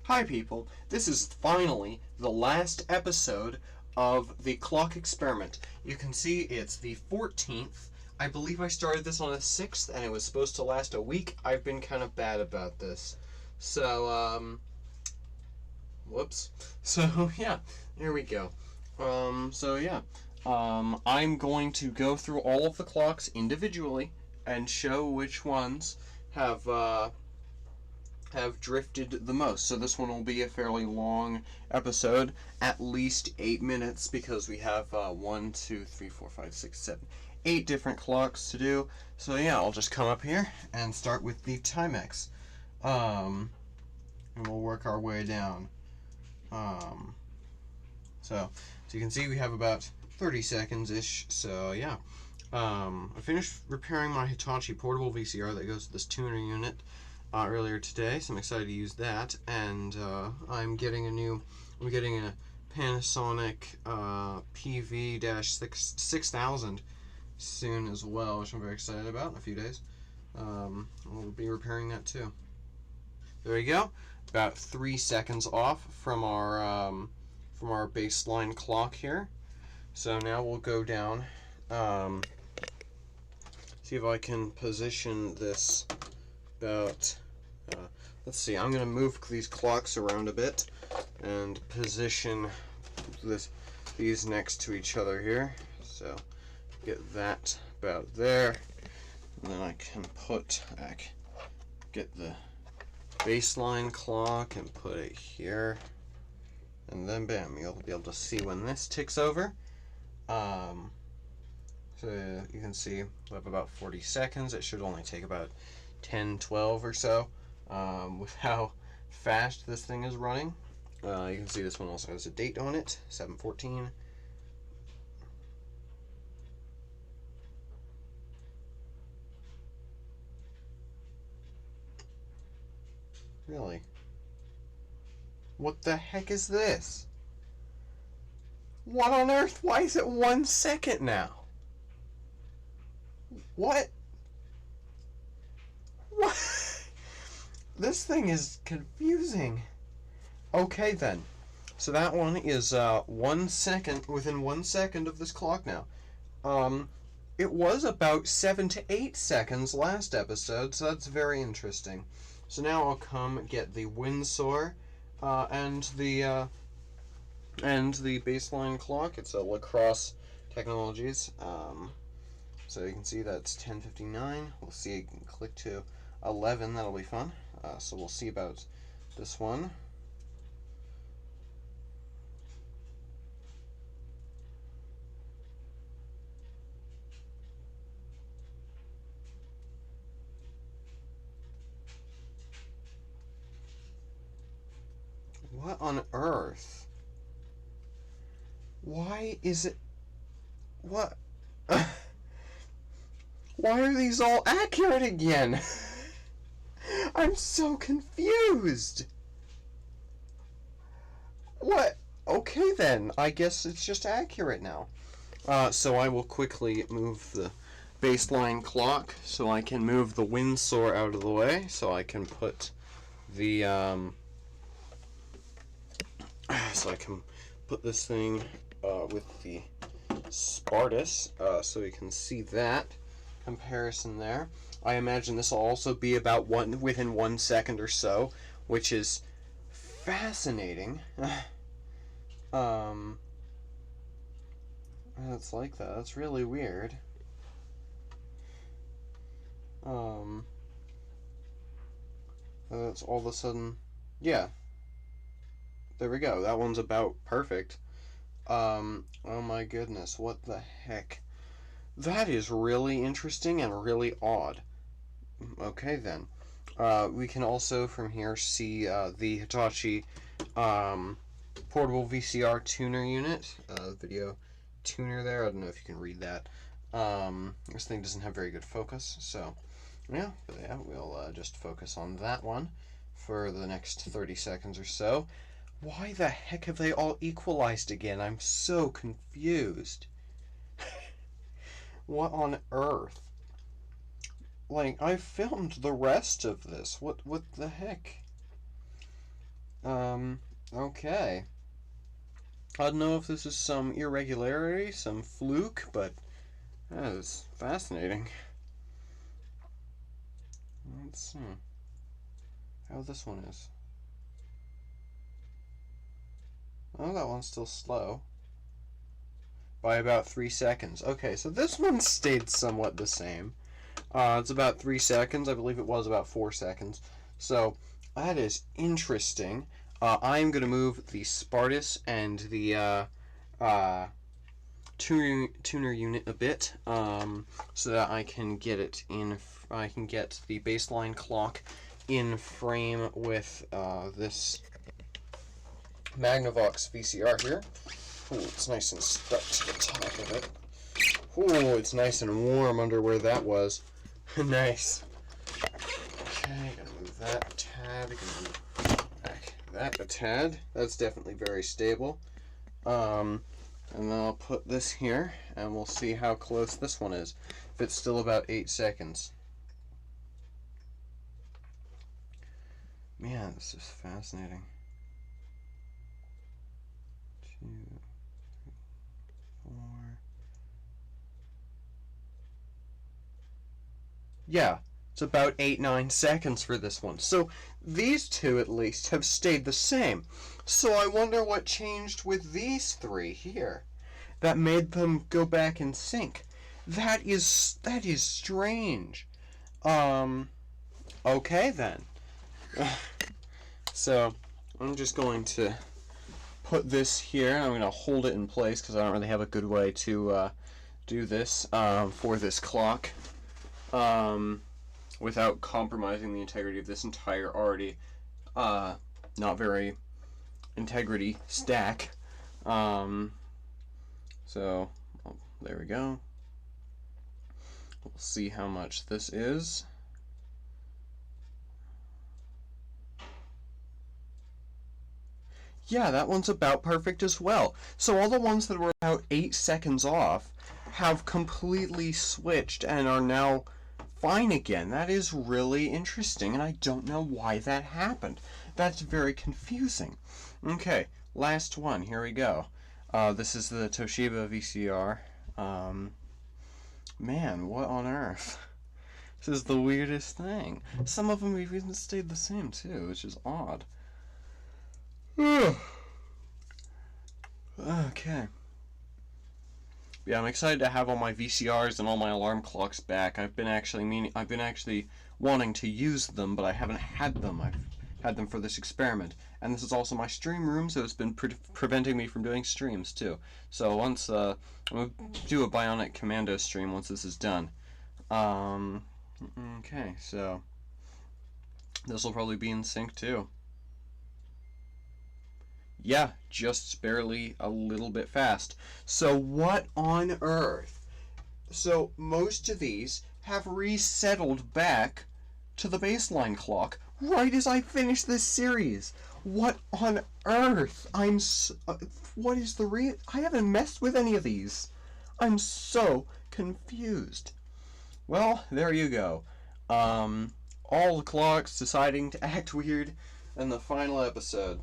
Hi people, this is finally the last episode of the clock experiment. You can see it's the 14th. I believe I started this on the 6th and it was supposed to last a week. I've been kind of bad about this. So, whoops. So, yeah, here we go. I'm going to go through all of the clocks individually and show which ones have drifted the most. So this one will be a fairly long episode, at least 8 minutes, because we have 1, 2, 3, 4, 5, 6, 7, 8 different clocks to do. So yeah, I'll just come up here and start with the Timex, and we'll work our way down. So you can see we have about 30 seconds ish. So yeah, I finished repairing my Hitachi portable VCR that goes to this tuner unit earlier today, so I'm excited to use that. And I'm getting a Panasonic PV-6000 soon as well, which I'm very excited about in a few days. We'll be repairing that too. There we go. About 3 seconds off from our baseline clock here. So now we'll go down. See if I can position this about. Let's see. I'm going to move these clocks around a bit and position these next to each other here. So get that about there, and then I can get the baseline clock and put it here, and then bam, you'll be able to see when this ticks over. So you can see we have about 40 seconds. It should only take about 10, 12 or so, with how fast this thing is running. You can see this one also has a date on it, 7/14. Really? What the heck is this? What on earth? Why is it 1 second now? What? What? This thing is confusing. Okay then. So that one is 1 second, within 1 second of this clock now. It was about 7 to 8 seconds last episode, so that's very interesting. So now I'll come get the Windsor and the baseline clock. It's a Lacrosse Technologies. So you can see that's 10:59. We'll see. You can click to 11. That'll be fun. So we'll see about this one. What on earth? Why is it... What? Why are these all accurate again? I'm so confused. What? Okay then, I guess it's just accurate now. So I will quickly move the baseline clock so I can move the Windsor out of the way, so I can put the this thing with the Spartus, so we can see that comparison there. I imagine this will also be about within 1 second or so, which is fascinating. It's like that. That's really weird. That's all of a sudden, yeah. There we go. That one's about perfect. Oh my goodness, what the heck? That is really interesting and really odd. Okay then. We can also from here see the Hitachi portable VCR tuner unit, video tuner there. I don't know if you can read that. This thing doesn't have very good focus, so yeah, we'll just focus on that one for the next 30 seconds or so. Why the heck have they all equalized again? I'm so confused. What on earth? Like, I filmed the rest of this. What the heck? Okay. I don't know if this is some irregularity, some fluke, but that is fascinating. Let's see how this one is. Oh, that one's still slow. By about 3 seconds. Okay, so this one stayed somewhat the same. It's about 3 seconds. I believe it was about 4 seconds. So, that is interesting. I'm going to move the Spartus and the tuner unit a bit, so that I can get it in. I can get the baseline clock in frame with this Magnavox VCR here. Ooh, it's nice and stuck to the top of it. Ooh, it's nice and warm under where that was. Nice. Okay, gonna move that a tad. Gonna move back that a tad. That's definitely very stable. And then I'll put this here, and we'll see how close this one is. If it's still about 8 seconds. Man, this is fascinating. 2, 3, 4. Yeah, it's about 8-9 seconds for this one. So these two at least have stayed the same. So I wonder what changed with these three here that made them go back in sync. That is strange. Okay then. So I'm just going to put this here. I'm going to hold it in place because I don't really have a good way to do this for this clock without compromising the integrity of this entire already not very integrity stack. So there we go. We'll see how much this is. Yeah, that one's about perfect as well. So all the ones that were about 8 seconds off have completely switched and are now fine again. That is really interesting, and I don't know why that happened. That's very confusing. Okay, last one. Here we go. This is the Toshiba VCR. Man, what on earth? This is the weirdest thing. Some of them have even stayed the same, too, which is odd. Okay. Yeah, I'm excited to have all my VCRs and all my alarm clocks back. I've been actually wanting to use them, but I haven't had them. I've had them for this experiment, and this is also my stream room, so it's been preventing me from doing streams too. So once I'm gonna do a Bionic Commando stream once this is done. Okay, so this will probably be in sync too. Yeah, just barely a little bit fast. So what on earth? So most of these have resettled back to the baseline clock right as I finish this series. What on earth? What is the I haven't messed with any of these. I'm so confused. Well, there you go. All the clocks deciding to act weird in the final episode.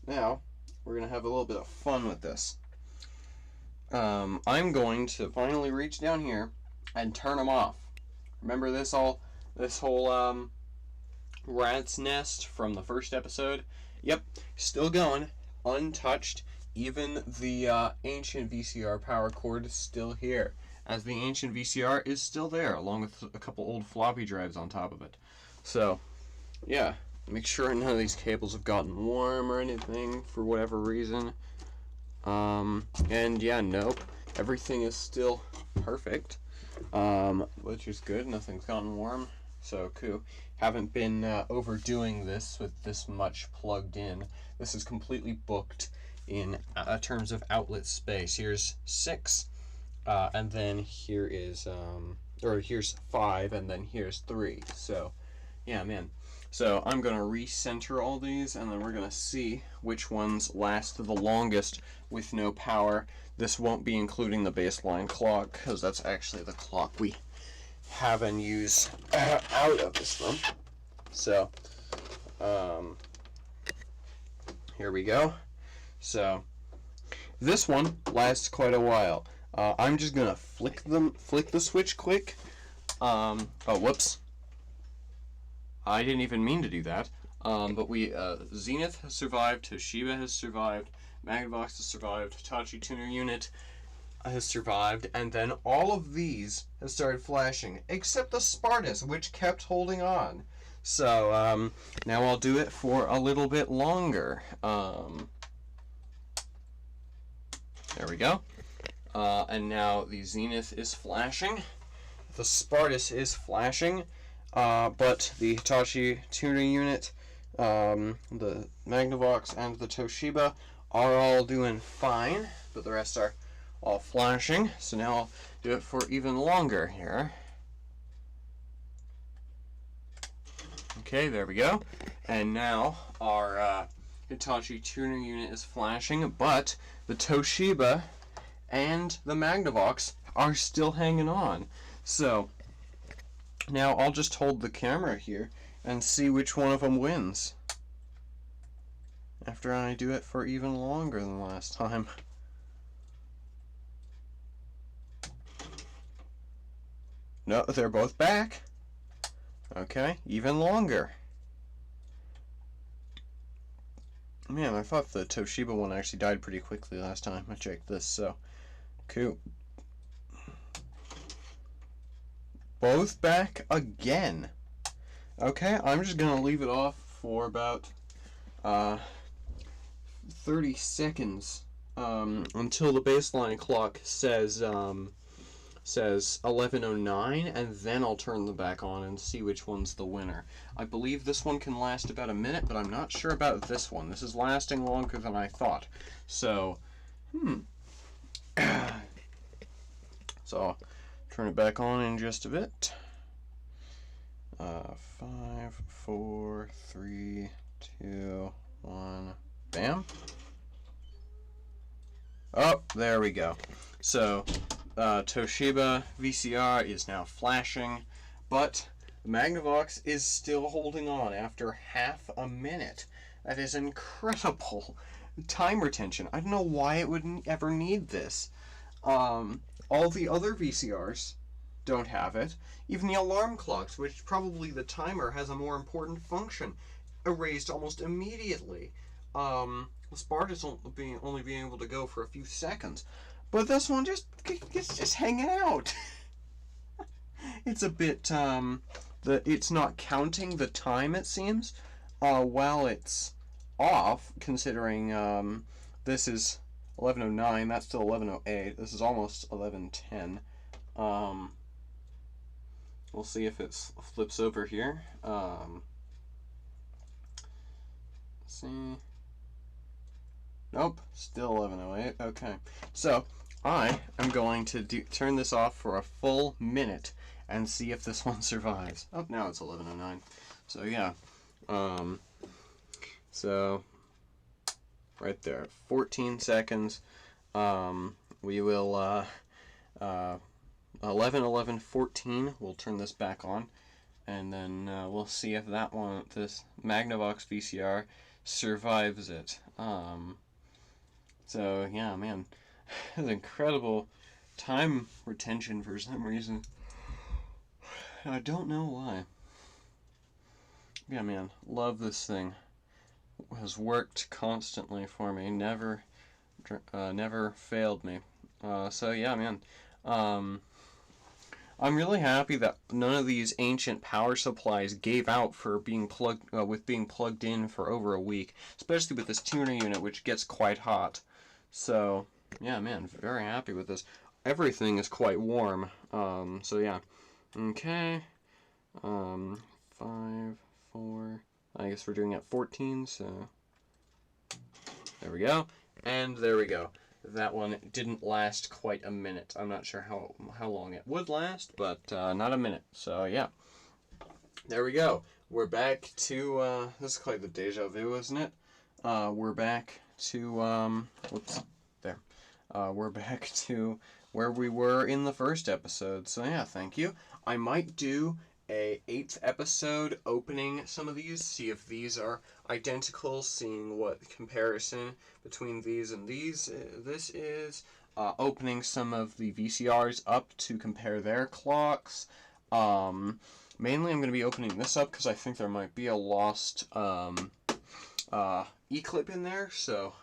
Now, we're going to have a little bit of fun with this. I'm going to finally reach down here and turn them off. Remember this whole rat's nest from the first episode? Yep, still going, untouched. Even the ancient VCR power cord is still here, as the ancient VCR is still there, along with a couple old floppy drives on top of it. So, yeah. Make sure none of these cables have gotten warm or anything for whatever reason. And yeah, nope. Everything is still perfect. Which is good. Nothing's gotten warm. So cool. Haven't been overdoing this with this much plugged in. This is completely booked in terms of outlet space. Here's 6. And then here is, here's 5, and then here's 3. So, yeah, man. So I'm going to recenter all these, and then we're going to see which ones last the longest with no power. This won't be including the baseline clock, because that's actually the clock we have and use out of this room. So, Here we go. So this one lasts quite a while. I'm just gonna flick the switch quick. Oh, whoops. I didn't even mean to do that. But Zenith has survived, Toshiba has survived, Magnavox has survived, Hitachi Tuner Unit has survived, and then all of these have started flashing, except the Spartus, which kept holding on. So, now I'll do it for a little bit longer. There we go. And now the Zenith is flashing. The Spartus is flashing. But the Hitachi Tuner Unit, the Magnavox, and the Toshiba are all doing fine, but the rest are all flashing. So now I'll do it for even longer here. Okay, there we go. And now our Hitachi Tuner Unit is flashing, but the Toshiba and the Magnavox are still hanging on. So now I'll just hold the camera here and see which one of them wins after I do it for even longer than last time. No, they're both back. Okay, even longer. Man, I thought the Toshiba one actually died pretty quickly last time I checked this, so cool. Both back again. Okay, I'm just gonna leave it off for about 30 seconds until the baseline clock says 11:09, and then I'll turn them back on and see which one's the winner. I believe this one can last about a minute, but I'm not sure about this one. This is lasting longer than I thought. So, so I'll turn it back on in just a bit. 5, 4, 3, 2, 1, bam. Oh, there we go. So, Toshiba VCR is now flashing, but the Magnavox is still holding on after half a minute. That is incredible time retention. I don't know why it would ever need this. All the other VCRs don't have it. Even the alarm clocks, which probably the timer has a more important function, erased almost immediately. The Spartus only being able to go for a few seconds. But this one it's just hanging out. It's a bit, it's not counting the time, it seems, while it's off, considering, this is 11:09, that's still 11:08, this is almost 11:10. We'll see if it flips over here. Let's see. Nope, still 11:08. Okay, so I am going to turn this off for a full minute and see if this one survives. Oh, now it's 11:09. So yeah, so right there, 14 seconds. We will 11:14. We'll turn this back on, and then we'll see if this Magnavox VCR survives it. So yeah, man, that's incredible time retention for some reason. I don't know why. Yeah, man, love this thing. It has worked constantly for me. Never failed me. So yeah, man. I'm really happy that none of these ancient power supplies gave out for being plugged in for over a week, especially with this tuner unit, which gets quite hot. So yeah, man, very happy with this. Everything is quite warm. So yeah. Okay. 5, 4. I guess we're doing at 14. So there we go, and there we go. That one didn't last quite a minute. I'm not sure how long it would last, but not a minute. So yeah, there we go. We're back to this is quite the deja vu, isn't it? We're back to we're back to where we were in the first episode. So yeah, thank you. I might do a 8th episode opening some of these, see if these are identical, seeing what comparison between these and these this is, opening some of the VCRs up to compare their clocks. Mainly I'm going to be opening this up because I think there might be a lost e-clip in there, so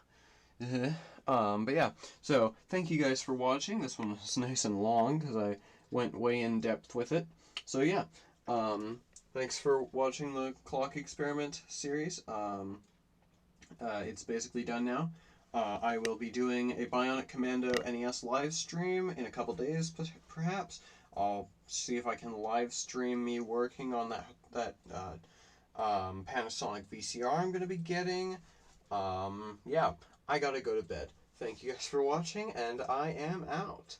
but yeah, so thank you guys for watching. This one was nice and long because I went way in depth with it. So yeah, thanks for watching the clock experiment series. It's basically done now. I will be doing a Bionic Commando NES live stream in a couple days, perhaps. I'll see if I can live stream me working on that Panasonic VCR I'm going to be getting. Yeah, I gotta go to bed. Thank you guys for watching, and I am out.